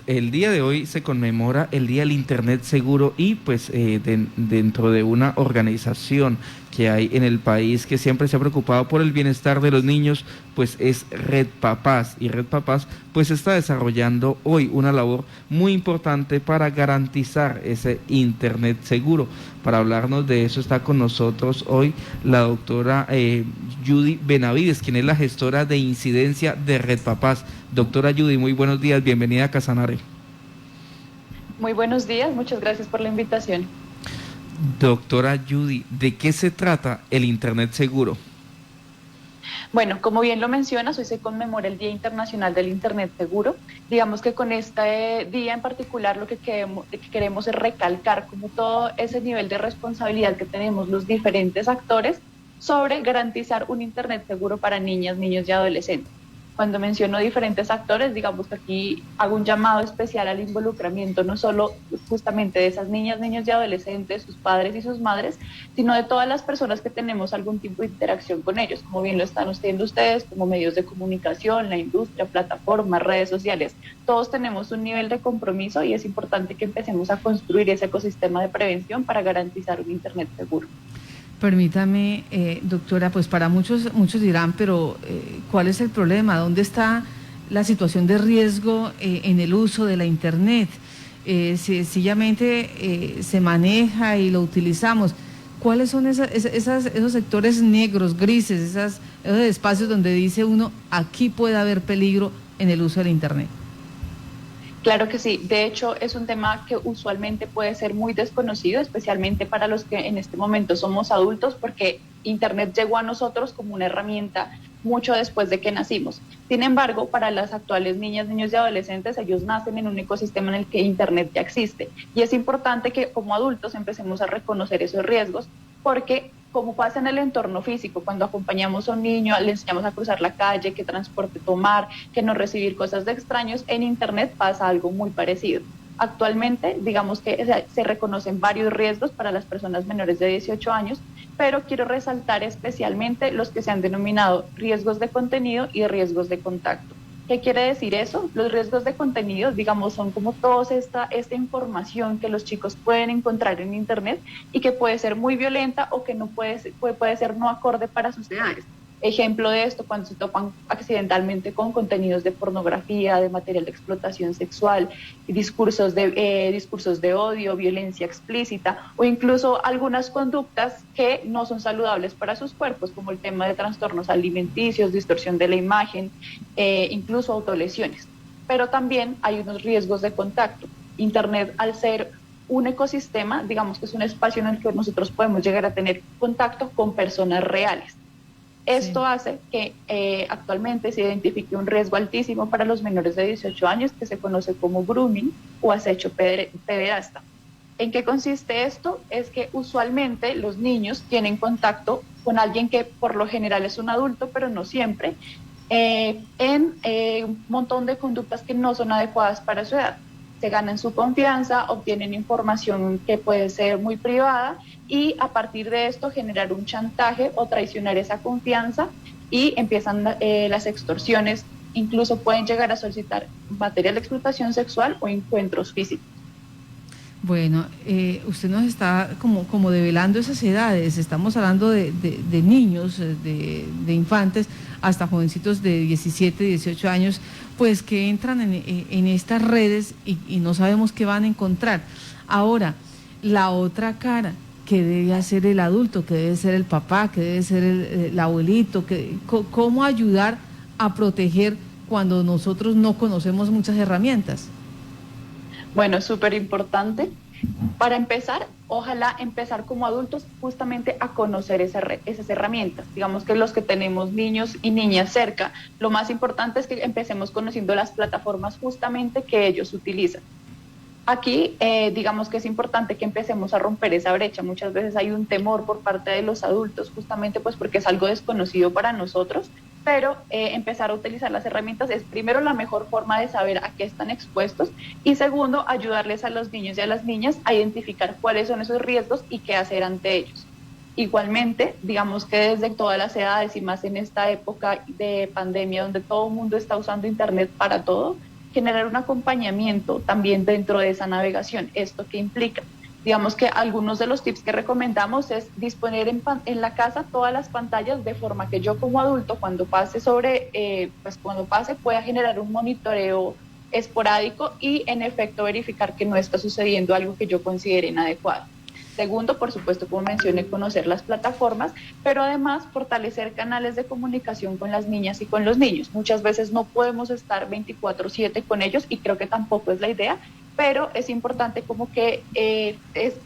el día de hoy se conmemora el Día del Internet Seguro y pues dentro de una organización que hay en el país que siempre se ha preocupado por el bienestar de los niños, pues es Red Papás. Y Red Papás pues está desarrollando hoy una labor muy importante para garantizar ese Internet seguro. Para hablarnos de eso está con nosotros hoy la doctora Judy Benavides, quien es la gestora de incidencia de Red Papás. Doctora Judy, muy buenos días, bienvenida a Casanare. Muy buenos días, muchas gracias por la invitación. Doctora Judy, ¿de qué se trata el Internet seguro? Bueno, como bien lo mencionas, hoy se conmemora el Día Internacional del Internet Seguro. Digamos que con este día en particular lo que queremos es recalcar como todo ese nivel de responsabilidad que tenemos los diferentes actores sobre garantizar un Internet seguro para niñas, niños y adolescentes. Cuando menciono diferentes actores, digamos que aquí hago un llamado especial al involucramiento, no solo justamente de esas niñas, niños y adolescentes, sus padres y sus madres, sino de todas las personas que tenemos algún tipo de interacción con ellos, como bien lo están haciendo ustedes, como medios de comunicación, la industria, plataformas, redes sociales. Todos tenemos un nivel de compromiso y es importante que empecemos a construir ese ecosistema de prevención para garantizar un Internet seguro. Permítame, doctora, pues para muchos dirán, pero ¿cuál es el problema? ¿Dónde está la situación de riesgo en el uso de la Internet? Sencillamente se maneja y lo utilizamos. ¿Cuáles son esos sectores negros, grises, esos espacios donde dice uno, aquí puede haber peligro en el uso de la Internet? Claro que sí, de hecho es un tema que usualmente puede ser muy desconocido, especialmente para los que en este momento somos adultos, porque Internet llegó a nosotros como una herramienta mucho después de que nacimos. Sin embargo, para las actuales niñas, niños y adolescentes, ellos nacen en un ecosistema en el que Internet ya existe. Y es importante que como adultos empecemos a reconocer esos riesgos, porque como pasa en el entorno físico, cuando acompañamos a un niño, le enseñamos a cruzar la calle, qué transporte tomar, que no recibir cosas de extraños, en Internet pasa algo muy parecido. Actualmente, digamos que se reconocen varios riesgos para las personas menores de 18 años, pero quiero resaltar especialmente los que se han denominado riesgos de contenido y riesgos de contacto. ¿Qué quiere decir eso? Los riesgos de contenido, digamos, son como toda esta información que los chicos pueden encontrar en Internet y que puede ser muy violenta o que no puede ser no acorde para sus edades. Ejemplo de esto, cuando se topan accidentalmente con contenidos de pornografía, de material de explotación sexual, discursos de odio, violencia explícita o incluso algunas conductas que no son saludables para sus cuerpos, como el tema de trastornos alimenticios, distorsión de la imagen, incluso autolesiones. Pero también hay unos riesgos de contacto. Internet, al ser un ecosistema, digamos que es un espacio en el que nosotros podemos llegar a tener contacto con personas reales. Esto hace que actualmente se identifique un riesgo altísimo para los menores de 18 años que se conoce como grooming o acecho pederasta. ¿En qué consiste esto? Es que usualmente los niños tienen contacto con alguien que por lo general es un adulto, pero no siempre, un montón de conductas que no son adecuadas para su edad. Se ganan su confianza, obtienen información que puede ser muy privada y a partir de esto generar un chantaje o traicionar esa confianza y empiezan las extorsiones, incluso pueden llegar a solicitar material de explotación sexual o encuentros físicos. Bueno, usted nos está como develando esas edades, estamos hablando de niños, de infantes, hasta jovencitos de 17, 18 años, pues que entran en estas redes y no sabemos qué van a encontrar. Ahora, la otra cara, que debe hacer el adulto, que debe ser el papá, que debe ser el abuelito, cómo ayudar a proteger cuando nosotros no conocemos muchas herramientas. Bueno, súper importante. Para empezar, ojalá empezar como adultos justamente a conocer esas herramientas. Digamos que los que tenemos niños y niñas cerca, lo más importante es que empecemos conociendo las plataformas justamente que ellos utilizan. Aquí, digamos que es importante que empecemos a romper esa brecha. Muchas veces hay un temor por parte de los adultos, justamente pues porque es algo desconocido para nosotros, pero empezar a utilizar las herramientas es primero la mejor forma de saber a qué están expuestos y segundo, ayudarles a los niños y a las niñas a identificar cuáles son esos riesgos y qué hacer ante ellos. Igualmente, digamos que desde todas las edades y más en esta época de pandemia donde todo el mundo está usando Internet para todo, generar un acompañamiento también dentro de esa navegación. ¿Esto qué implica? Digamos que algunos de los tips que recomendamos es disponer en la casa todas las pantallas de forma que yo como adulto cuando pase cuando pase pueda generar un monitoreo esporádico y en efecto verificar que no está sucediendo algo que yo considere inadecuado. Segundo, por supuesto, como mencioné, conocer las plataformas, pero además fortalecer canales de comunicación con las niñas y con los niños. Muchas veces no podemos estar 24/7 con ellos y creo que tampoco es la idea, pero es importante como que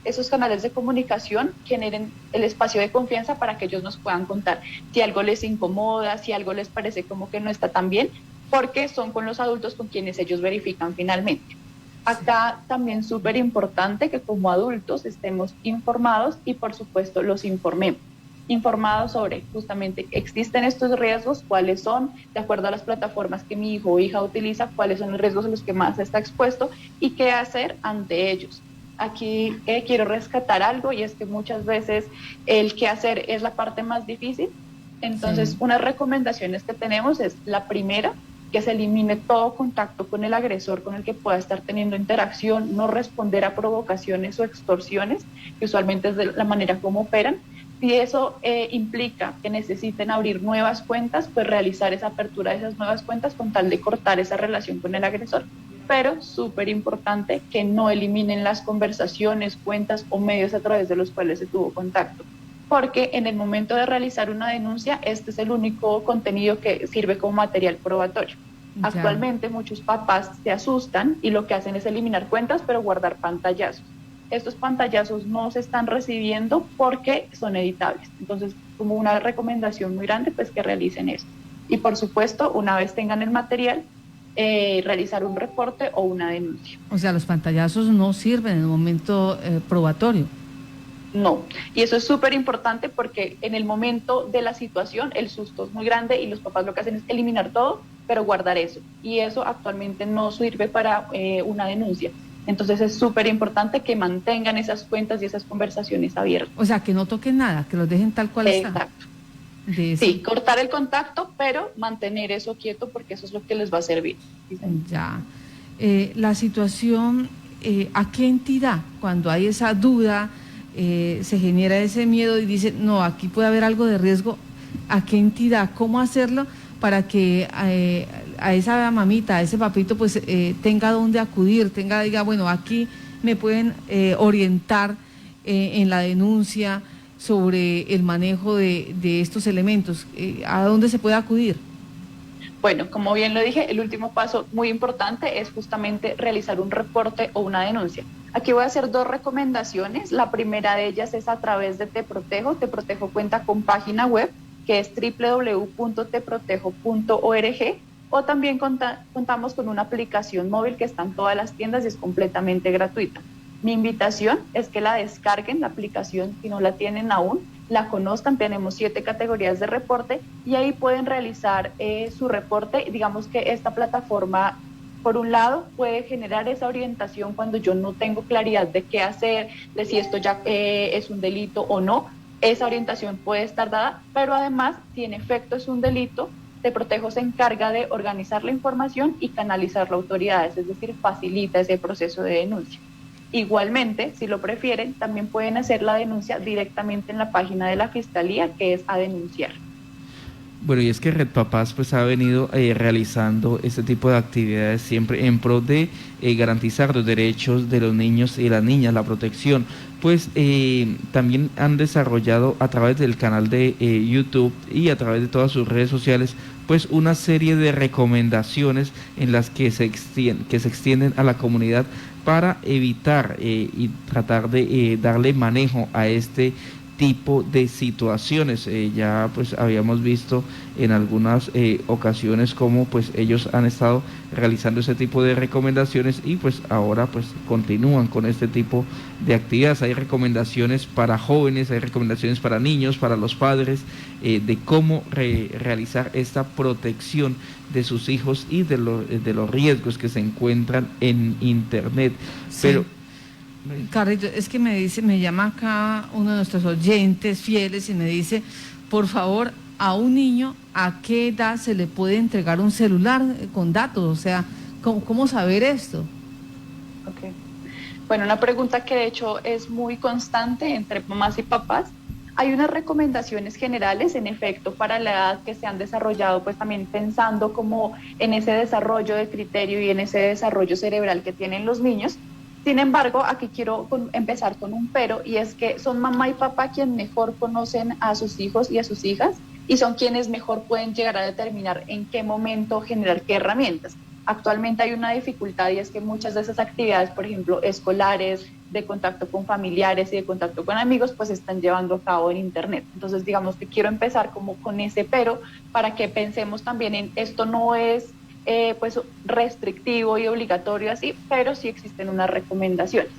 esos canales de comunicación generen el espacio de confianza para que ellos nos puedan contar si algo les incomoda, si algo les parece como que no está tan bien, porque son con los adultos con quienes ellos verifican finalmente. Acá también súper importante que como adultos estemos informados y por supuesto los informemos. Informados sobre justamente existen estos riesgos, cuáles son, de acuerdo a las plataformas que mi hijo o hija utiliza, cuáles son los riesgos a los que más está expuesto y qué hacer ante ellos. Aquí quiero rescatar algo y es que muchas veces el qué hacer es la parte más difícil. Entonces, sí, unas recomendaciones que tenemos es la primera, que se elimine todo contacto con el agresor con el que pueda estar teniendo interacción, no responder a provocaciones o extorsiones, que usualmente es de la manera como operan. Si eso implica que necesiten abrir nuevas cuentas, pues realizar esa apertura de esas nuevas cuentas con tal de cortar esa relación con el agresor. Pero súper importante que no eliminen las conversaciones, cuentas o medios a través de los cuales se tuvo contacto. Porque en el momento de realizar una denuncia, este es el único contenido que sirve como material probatorio. Ya. Actualmente muchos papás se asustan y lo que hacen es eliminar cuentas, pero guardar pantallazos. Estos pantallazos no se están recibiendo porque son editables. Entonces, como una recomendación muy grande, pues que realicen esto. Y por supuesto, una vez tengan el material, realizar un reporte o una denuncia. O sea, los pantallazos no sirven en el momento probatorio. No, y eso es súper importante porque en el momento de la situación el susto es muy grande y los papás lo que hacen es eliminar todo, pero guardar eso. Y eso actualmente no sirve para una denuncia. Entonces es súper importante que mantengan esas cuentas y esas conversaciones abiertas. O sea, que no toquen nada, que los dejen tal cual está. Exacto. Sí, cortar el contacto, pero mantener eso quieto porque eso es lo que les va a servir. ¿Sí? Ya. La situación, ¿a qué entidad? Cuando hay esa duda, se genera ese miedo y dice, no, aquí puede haber algo de riesgo, ¿a qué entidad? ¿Cómo hacerlo para que a esa mamita, a ese papito, pues tenga dónde acudir, diga, bueno, aquí me pueden orientar en la denuncia sobre el manejo de estos elementos? ¿A dónde se puede acudir? Bueno, como bien lo dije, el último paso muy importante es justamente realizar un reporte o una denuncia. Aquí voy a hacer dos recomendaciones. La primera de ellas es a través de Te Protejo. Te Protejo cuenta con página web que es www.teprotejo.org, o también contamos con una aplicación móvil que está en todas las tiendas y es completamente gratuita. Mi invitación es que la descarguen, la aplicación, si no la tienen aún, la conozcan. Tenemos 7 categorías de reporte y ahí pueden realizar su reporte. Digamos que esta plataforma, por un lado, puede generar esa orientación cuando yo no tengo claridad de qué hacer, de si esto ya es un delito o no. Esa orientación puede estar dada, pero además, si en efecto es un delito, Te Protejo se encarga de organizar la información y canalizarla a autoridades, es decir, facilita ese proceso de denuncia. Igualmente, si lo prefieren, también pueden hacer la denuncia directamente en la página de la Fiscalía, que es a denunciar. Bueno, y es que Red Papás pues ha venido realizando este tipo de actividades siempre en pro de garantizar los derechos de los niños y las niñas, la protección. Pues también han desarrollado a través del canal de YouTube y a través de todas sus redes sociales pues una serie de recomendaciones en las que se extienden a la comunidad para evitar y tratar de darle manejo a este tipo de situaciones. Ya pues habíamos visto en algunas ocasiones cómo pues ellos han estado realizando ese tipo de recomendaciones y pues ahora pues continúan con este tipo de actividades. Hay recomendaciones para jóvenes, hay recomendaciones para niños, para los padres, de cómo realizar esta protección de sus hijos y de los riesgos que se encuentran en Internet. Sí. Pero Carrito, es que me llama acá uno de nuestros oyentes fieles y me dice, por favor, a un niño, ¿a qué edad se le puede entregar un celular con datos? O sea, ¿Cómo saber esto? Ok. Bueno, una pregunta que de hecho es muy constante entre mamás y papás. Hay unas recomendaciones generales, en efecto, para la edad que se han desarrollado, pues también pensando como en ese desarrollo de criterio y en ese desarrollo cerebral que tienen los niños. Sin embargo, aquí quiero empezar con un pero, y es que son mamá y papá quienes mejor conocen a sus hijos y a sus hijas y son quienes mejor pueden llegar a determinar en qué momento generar qué herramientas. Actualmente hay una dificultad y es que muchas de esas actividades, por ejemplo, escolares, de contacto con familiares y de contacto con amigos, pues se están llevando a cabo en Internet. Entonces, digamos que quiero empezar como con ese pero para que pensemos también en esto no es pues restrictivo y obligatorio así, pero sí existen unas recomendaciones.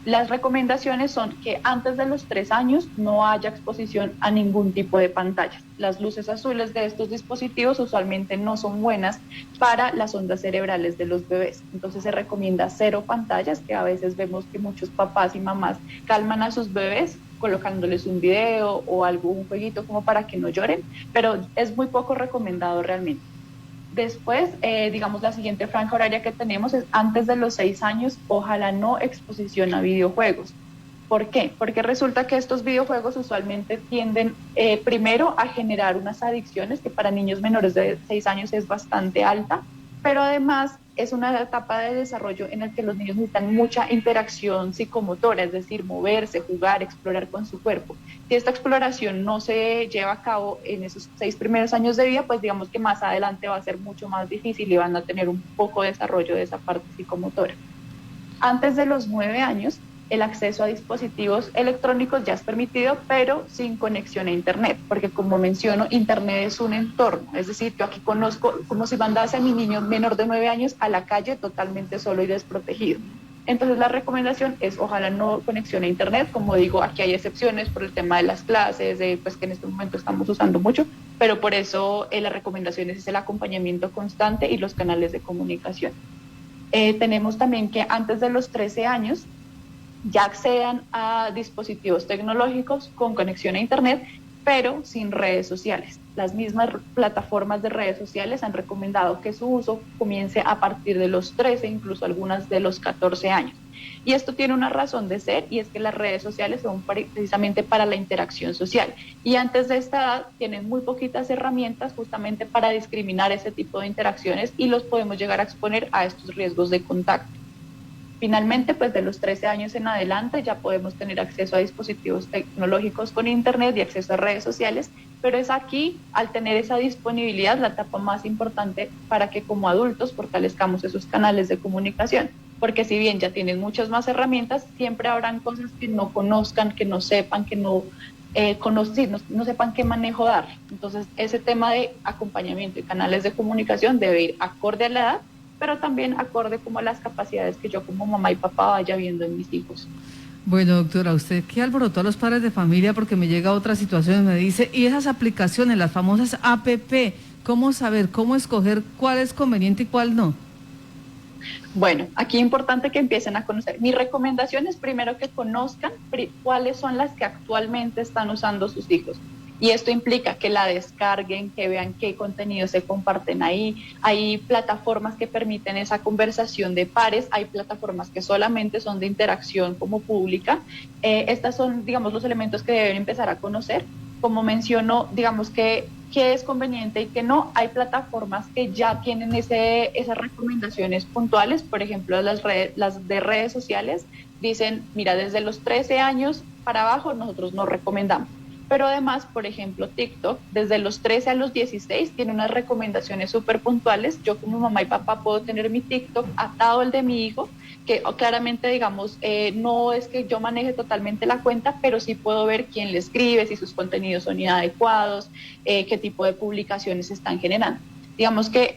Las recomendaciones son que antes de los 3 años no haya exposición a ningún tipo de pantallas. Las luces azules de estos dispositivos usualmente no son buenas para las ondas cerebrales de los bebés. Entonces se recomienda 0 pantallas, que a veces vemos que muchos papás y mamás calman a sus bebés colocándoles un video o algún jueguito como para que no lloren, pero es muy poco recomendado realmente. Después, digamos, la siguiente franja horaria que tenemos es antes de los 6 años, ojalá no exposición a videojuegos. ¿Por qué? Porque resulta que estos videojuegos usualmente tienden primero a generar unas adicciones que para niños menores de 6 años es bastante alta, pero además es una etapa de desarrollo en la que los niños necesitan mucha interacción psicomotora, es decir, moverse, jugar, explorar con su cuerpo. Si esta exploración no se lleva a cabo en esos 6 primeros años de vida, pues digamos que más adelante va a ser mucho más difícil y van a tener un poco de desarrollo de esa parte psicomotora. Antes de los 9 años, el acceso a dispositivos electrónicos ya es permitido, pero sin conexión a Internet, porque como menciono, Internet es un entorno, es decir, yo aquí conozco como si mandase a mi niño menor de 9 años a la calle totalmente solo y desprotegido. Entonces la recomendación es ojalá no conexión a Internet, como digo, aquí hay excepciones por el tema de las clases, pues que en este momento estamos usando mucho, pero por eso la recomendación es el acompañamiento constante y los canales de comunicación. Tenemos también que antes de los 13 años ya accedan a dispositivos tecnológicos con conexión a Internet, pero sin redes sociales. Las mismas plataformas de redes sociales han recomendado que su uso comience a partir de los 13, incluso algunas de los 14 años. Y esto tiene una razón de ser, y es que las redes sociales son precisamente para la interacción social. Y antes de esta edad tienen muy poquitas herramientas justamente para discriminar ese tipo de interacciones y los podemos llegar a exponer a estos riesgos de contacto. Finalmente, pues de los 13 años en adelante ya podemos tener acceso a dispositivos tecnológicos con Internet y acceso a redes sociales, pero es aquí, al tener esa disponibilidad, la etapa más importante para que como adultos fortalezcamos esos canales de comunicación, porque si bien ya tienen muchas más herramientas, siempre habrán cosas que no conozcan, que no sepan, que no sepan qué manejo dar. Entonces, ese tema de acompañamiento y canales de comunicación debe ir acorde a la edad, pero también acorde como a las capacidades que yo como mamá y papá vaya viendo en mis hijos. Bueno, doctora, usted que alborotó a los padres de familia porque me llega otra situación y me dice, y esas aplicaciones, las famosas APP, ¿cómo saber, cómo escoger cuál es conveniente y cuál no? Bueno, aquí es importante que empiecen a conocer. Mi recomendación es primero que conozcan cuáles son las que actualmente están usando sus hijos. Y esto implica que la descarguen, que vean qué contenidos se comparten ahí. Hay plataformas que permiten esa conversación de pares, hay plataformas que solamente son de interacción como pública. Estas son, digamos, los elementos que deben empezar a conocer. Como menciono, digamos que qué es conveniente y qué no. Hay plataformas que ya tienen esas recomendaciones puntuales, por ejemplo, las de redes sociales dicen, mira, desde los 13 años para abajo nosotros no recomendamos. Pero además, por ejemplo, TikTok, desde los 13 a los 16, tiene unas recomendaciones súper puntuales. Yo como mamá y papá puedo tener mi TikTok atado al de mi hijo, que claramente, digamos, no es que yo maneje totalmente la cuenta, pero sí puedo ver quién le escribe, si sus contenidos son inadecuados, qué tipo de publicaciones se están generando. Digamos que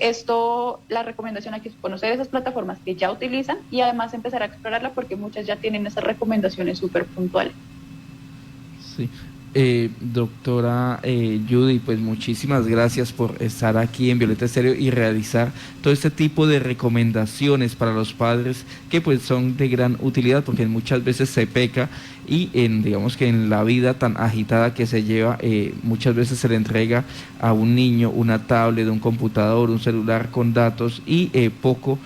la recomendación aquí es conocer esas plataformas que ya utilizan y además empezar a explorarla porque muchas ya tienen esas recomendaciones súper puntuales. Sí. Doctora Judy, pues muchísimas gracias por estar aquí en Violeta Estéreo y realizar todo este tipo de recomendaciones para los padres que pues son de gran utilidad porque muchas veces se peca y digamos que en la vida tan agitada que se lleva muchas veces se le entrega a un niño una tablet, un computador, un celular con datos y poco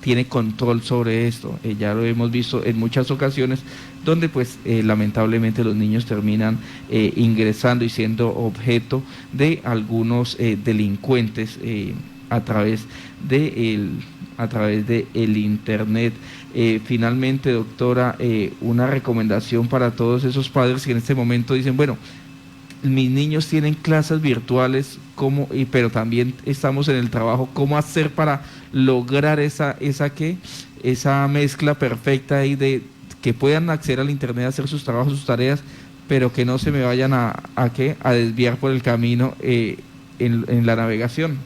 tiene control sobre esto. Ya lo hemos visto en muchas ocasiones donde pues lamentablemente los niños terminan ingresando y siendo objeto de algunos delincuentes a través de el internet. Finalmente, doctora, una recomendación para todos esos padres que en este momento dicen, bueno, mis niños tienen clases virtuales, pero también estamos en el trabajo, ¿cómo hacer para lograr esa mezcla perfecta ahí de que puedan acceder al internet a hacer sus trabajos, sus tareas, pero que no se me vayan a desviar por el camino en la navegación?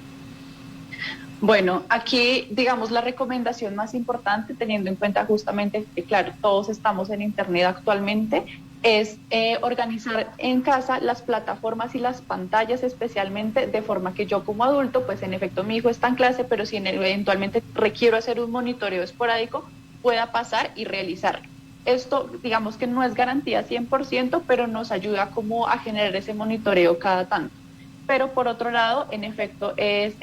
Bueno, aquí, digamos, la recomendación más importante, teniendo en cuenta justamente que, claro, todos estamos en internet actualmente, es organizar en casa las plataformas y las pantallas especialmente, de forma que yo como adulto, pues en efecto mi hijo está en clase, pero si eventualmente requiero hacer un monitoreo esporádico, pueda pasar y realizarlo. Esto, digamos que no es garantía 100%, pero nos ayuda como a generar ese monitoreo cada tanto. Pero por otro lado, en efecto, es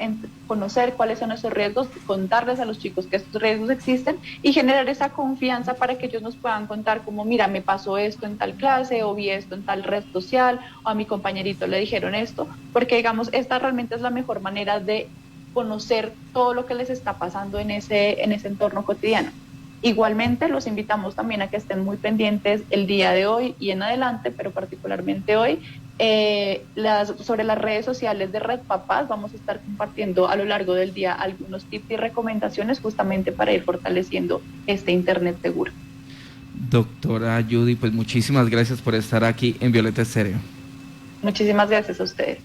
conocer cuáles son esos riesgos, contarles a los chicos que estos riesgos existen y generar esa confianza para que ellos nos puedan contar como, mira, me pasó esto en tal clase, o vi esto en tal red social, o a mi compañerito le dijeron esto, porque digamos, esta realmente es la mejor manera de conocer todo lo que les está pasando en ese entorno cotidiano. Igualmente, los invitamos también a que estén muy pendientes el día de hoy y en adelante, pero particularmente hoy, sobre las redes sociales de Red Papás. Vamos a estar compartiendo a lo largo del día algunos tips y recomendaciones justamente para ir fortaleciendo este internet seguro. Doctora Judy, pues muchísimas gracias por estar aquí en Violeta Estéreo. Muchísimas gracias a ustedes.